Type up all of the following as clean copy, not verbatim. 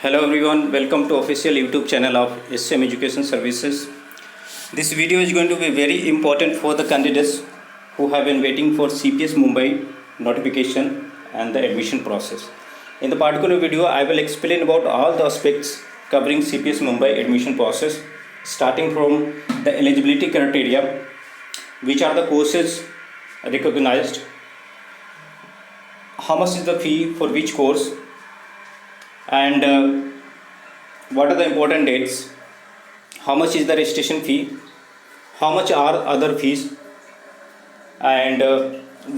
Hello everyone, welcome to official YouTube channel of SCM Education Services. This video is going to be very important for the candidates who have been waiting for CPS Mumbai notification and the admission process. In the particular video, I will explain about all the aspects covering CPS Mumbai admission process, starting from the eligibility criteria, which are the courses recognized, how much is the fee for which course, and what are the important dates, how much is the registration fee, how much are other fees, and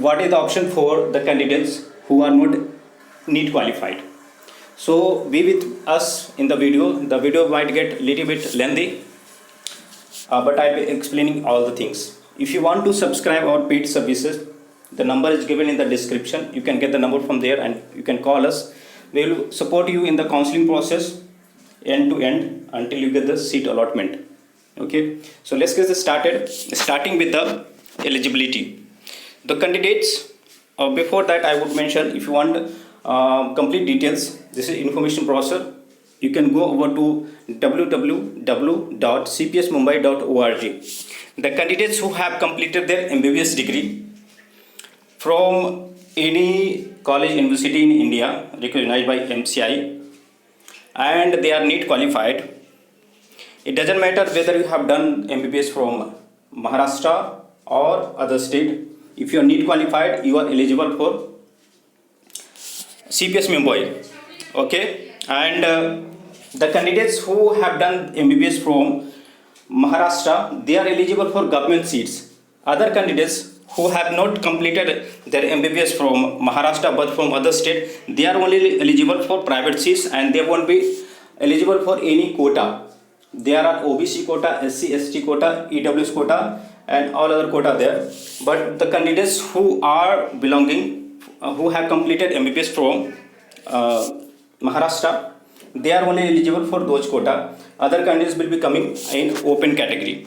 what is the option for the candidates who are not NEET qualified. So be with us in the video. The video might get little bit lengthy, but I'll be explaining all the things. If you want to subscribe our paid services, the number is given in the description. You can get the number from there and you can call us. We will support you in the counseling process end to end until you get the seat allotment. Okay, so let's get started, starting with the eligibility. The candidates, before that I would mention, if you want complete details, this is information brochure. You can go over to www.cpsmumbai.org. The candidates who have completed their MBBS degree from any college university in India recognized by MCI and they are NEET qualified. It doesn't matter whether you have done MBBS from Maharashtra or other state. If you are NEET qualified, you are eligible for CPS Mumbai. Okay, and the candidates who have done MBBS from Maharashtra, they are eligible for government seats. Other candidates who have not completed their MBBS from Maharashtra but from other state, they are only eligible for private seats and they won't be eligible for any quota. There are OBC quota, SC, ST quota, EWS quota and all other quota there. But the candidates who are belonging, who have completed MBBS from Maharashtra, they are only eligible for those quota. Other candidates will be coming in open category.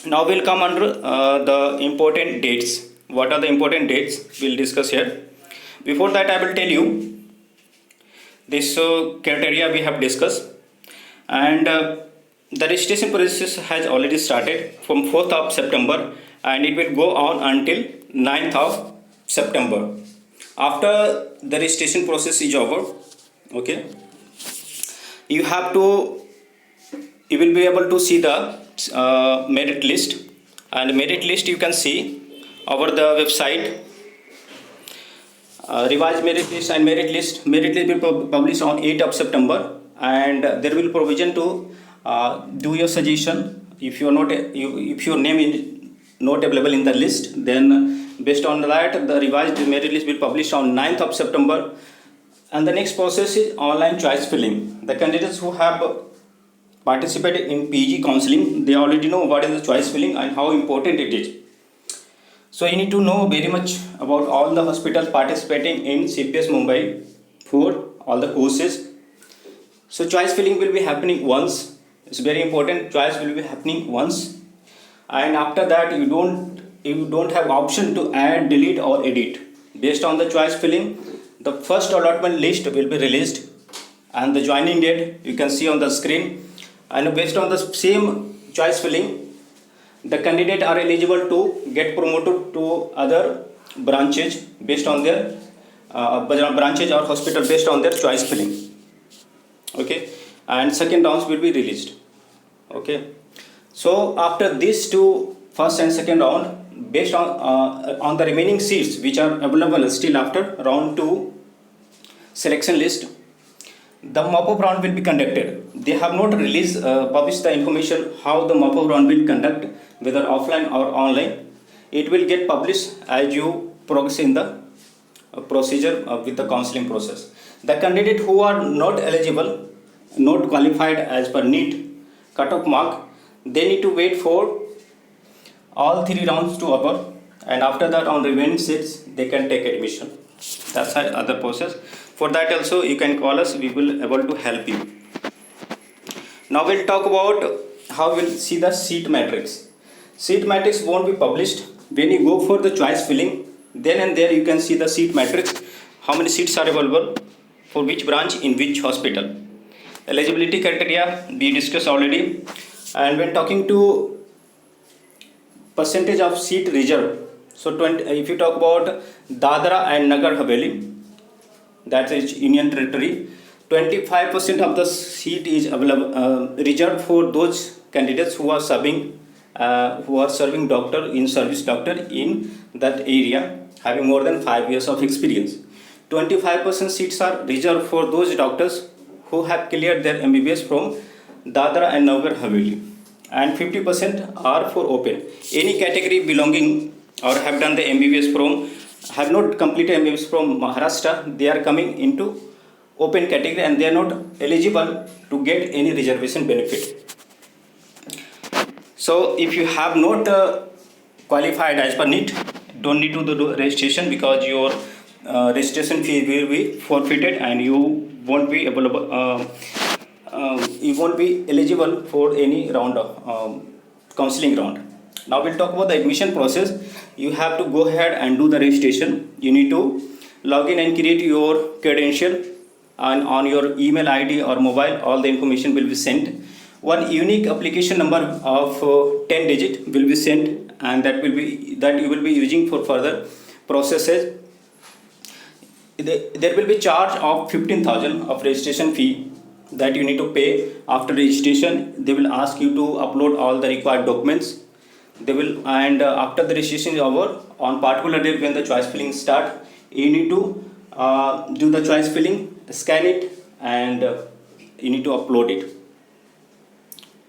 Now we'll come under the important dates. What are the important dates? We'll discuss here. Before that, I will tell you this criteria we have discussed, and the registration process has already started from 4th of September and it will go on until 9th of September. After the registration process is over, okay, you will be able to see the merit list, and merit list you can see over the website. Revised merit list and merit list will be published on 8th of September, and there will be provision to do your suggestion. If you are not, if your name is not available in the list, then based on that the revised merit list will publish on 9th of September. And the next process is online choice filling. The candidates who have participated in PG counseling, they already know what is the choice filling and how important it is. So you need to know very much about all the hospitals participating in CPS Mumbai for all the courses. So choice filling will be happening once. It's very important. Choice will be happening once, and after that you don't have option to add, delete or edit. Based on the choice filling, the first allotment list will be released and the joining date you can see on the screen. And based on the same choice filling, the candidate are eligible to get promoted to other branches based on their branches or hospital based on their choice filling. Okay, and second rounds will be released. Okay, so after these two, first and second round, based on the remaining seats which are available still after round 2 selection list, the mop-up round will be conducted. They have not published the information how the mop-up round will conduct, whether offline or online. It will get published as you progress in the procedure with the counseling process. The candidate who are not eligible, not qualified as per NEET cutoff mark, they need to wait for all 3 rounds to occur, and after that on remaining seats they can take admission. That's the other process. For that also you can call us, we will able to help you. Now we'll talk about how we'll see the seat matrix. Seat matrix won't be published. When you go for the choice filling, then and there you can see the seat matrix, how many seats are available, for which branch in which hospital. Eligibility criteria we discussed already. And when talking to percentage of seat reserved, so if you talk about Dadra and Nagar Haveli, that is Union Territory, 25% of the seat is available, reserved for those candidates who are serving doctor in service doctor in that area, having more than 5 years of experience. 25% seats are reserved for those doctors who have cleared their MBBS from Dadra and Nagar Haveli, and 50% are for open. Any category belonging or have done the MBBS from, have not completed MBBS from Maharashtra, they are coming into open category and they are not eligible to get any reservation benefit. So if you have not qualified as per NEET, don't need to do registration, because your registration fee will be forfeited and you won't be eligible for any round of counseling round. Now we'll talk about the admission process. You have to go ahead and do the registration. You need to log in and create your credential, and on your email ID or mobile all the information will be sent. One unique application number of 10 digit will be sent, and that you will be using for further processes. There will be charge of 15,000 of registration fee that you need to pay. After registration, they will ask you to upload all the required documents. After the registration is over, on particular date when the choice filling start, you need to do the choice filling, scan it, and you need to upload it.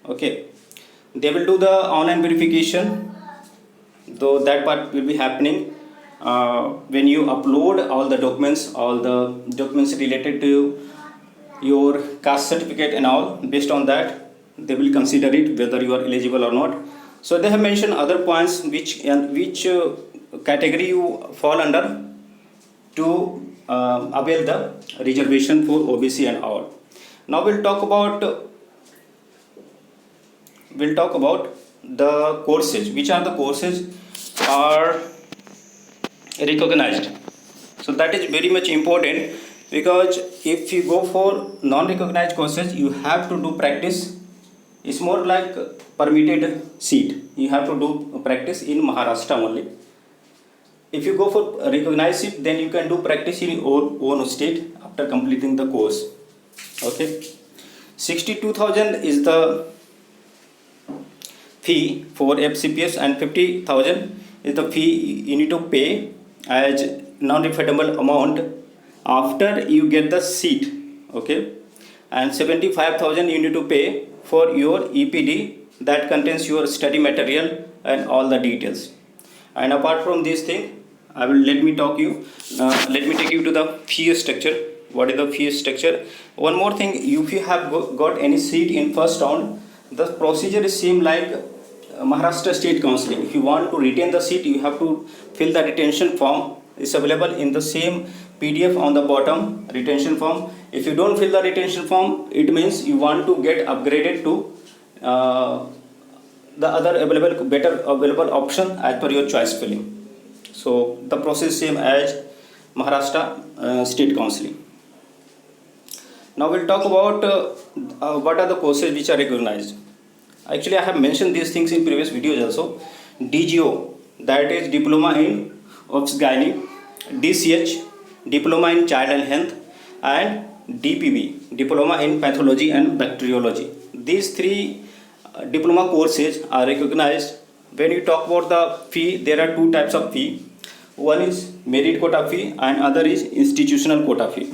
Okay, they will do the online verification, though that part will be happening when you upload all the documents related to your caste certificate and all. Based on that, they will consider it whether you are eligible or not. So they have mentioned other points which category you fall under to avail the reservation for OBC and all. Now we'll talk about the courses. Which are the courses are recognized? So that is very much important, because if you go for non-recognized courses, you have to do practice. It's more like permitted seat. You have to do practice in Maharashtra only. If you go for recognized seat, then you can do practice in your own state after completing the course. Okay, 62,000 is the fee for FCPS, and 50,000 is the fee you need to pay as non-refundable amount after you get the seat. Okay, and 75,000 you need to pay for your EPD, that contains your study material and all the details. And apart from this thing, let me take you to the fee structure. What is the fee structure? One more thing, if you have got any seat in first round, the procedure is same like Maharashtra State Counseling. If you want to retain the seat, you have to fill the retention form. It's available in the same PDF on the bottom, retention form. If you don't fill the retention form, it means you want to get upgraded to the other better available option as per your choice filling. So the process is same as Maharashtra State Counseling. Now we'll talk about what are the courses which are recognized. Actually, I have mentioned these things in previous videos also. DGO, that is Diploma in Obs-Gynae, DCH, Diploma in Child and Health, and DPB, Diploma in Pathology and Bacteriology. These three diploma courses are recognized. When you talk about the fee, there are two types of fee. One is merit quota fee and other is institutional quota fee.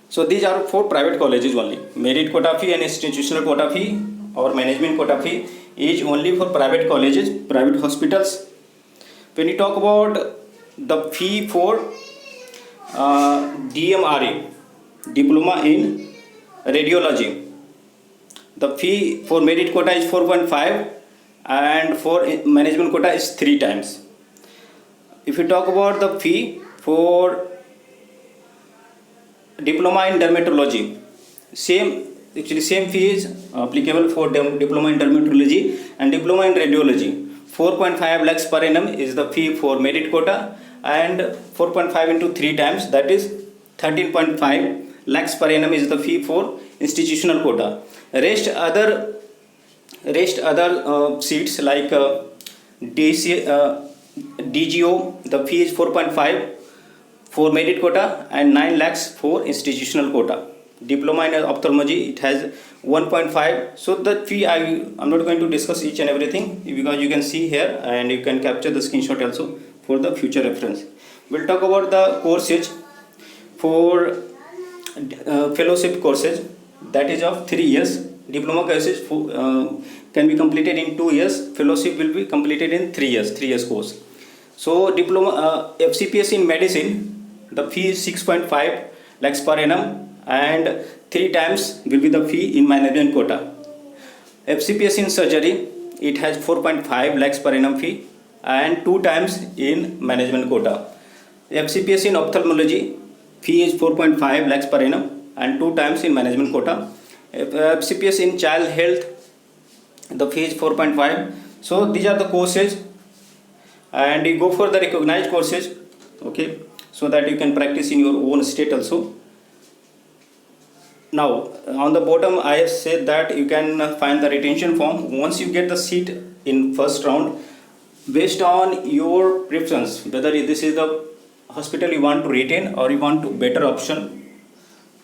So these are for private colleges only. Merit quota fee and institutional quota fee or management quota fee is only for private colleges, private hospitals. When you talk about the fee for DMRA, Diploma in Radiology, the fee for merit quota is 4.5 and for management quota is 3 times. If you talk about the fee for Diploma in Dermatology, same fee is applicable for Diploma in Dermatology and Diploma in Radiology. 4.5 lakhs per annum is the fee for merit quota, and 4.5 into 3 times, that is 13.5 lakhs per annum is the fee for institutional quota. Rest other seats like DGO, the fee is 4.5 for merit quota and 9 lakhs for institutional quota. Diploma in ophthalmology, it has 1.5. So the fee, I'm not going to discuss each and everything because you can see here and you can capture the screenshot also for the future reference. We'll talk about the courses for fellowship courses, that is of 3 years. Diploma courses can be completed in 2 years. Fellowship will be completed in 3 years, 3 years course. So diploma FCPS in medicine, the fee is 6.5 lakhs per annum and 3 times will be the fee in management quota. FCPS in surgery, it has 4.5 lakhs per annum fee and 2 times in management quota. FCPS in ophthalmology, fee is 4.5 lakhs per annum and 2 times in management quota. FCPS in child health, the fee is 4.5. So these are the courses, and you go for the recognized courses, okay, so that you can practice in your own state also. Now on the bottom I have said that you can find the retention form. Once you get the seat in first round, based on your preference, whether this is the hospital you want to retain or you want to better option,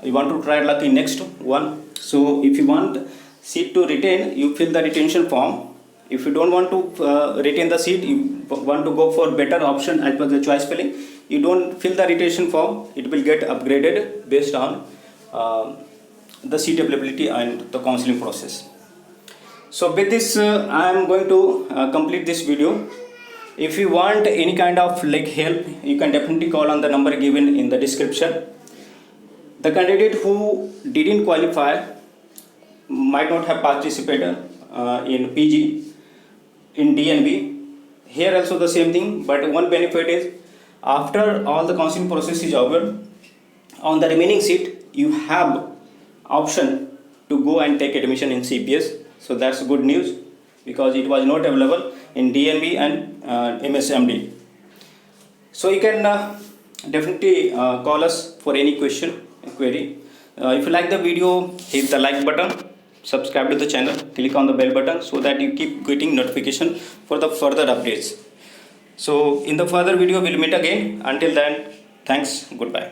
you want to try luck in next one. So if you want seat to retain, you fill the retention form. If you don't want to retain the seat, you want to go for better option as per the choice filling, you don't fill the retention form, it will get upgraded based on the seat availability and the counseling process. So with this I am going to complete this video. If you want any kind of help, you can definitely call on the number given in the description. The candidate who didn't qualify might not have participated in PG in DNB. Here also the same thing, but one benefit is after all the counseling process is over, on the remaining seat you have option to go and take admission in CPS. So that's good news because it was not available in DNB and MSMD. So you can definitely call us for any query. If you like the video, hit the like button, subscribe to the channel, click on the bell button so that you keep getting notification for the further updates. So in the further video we'll meet again. Until then, thanks, goodbye.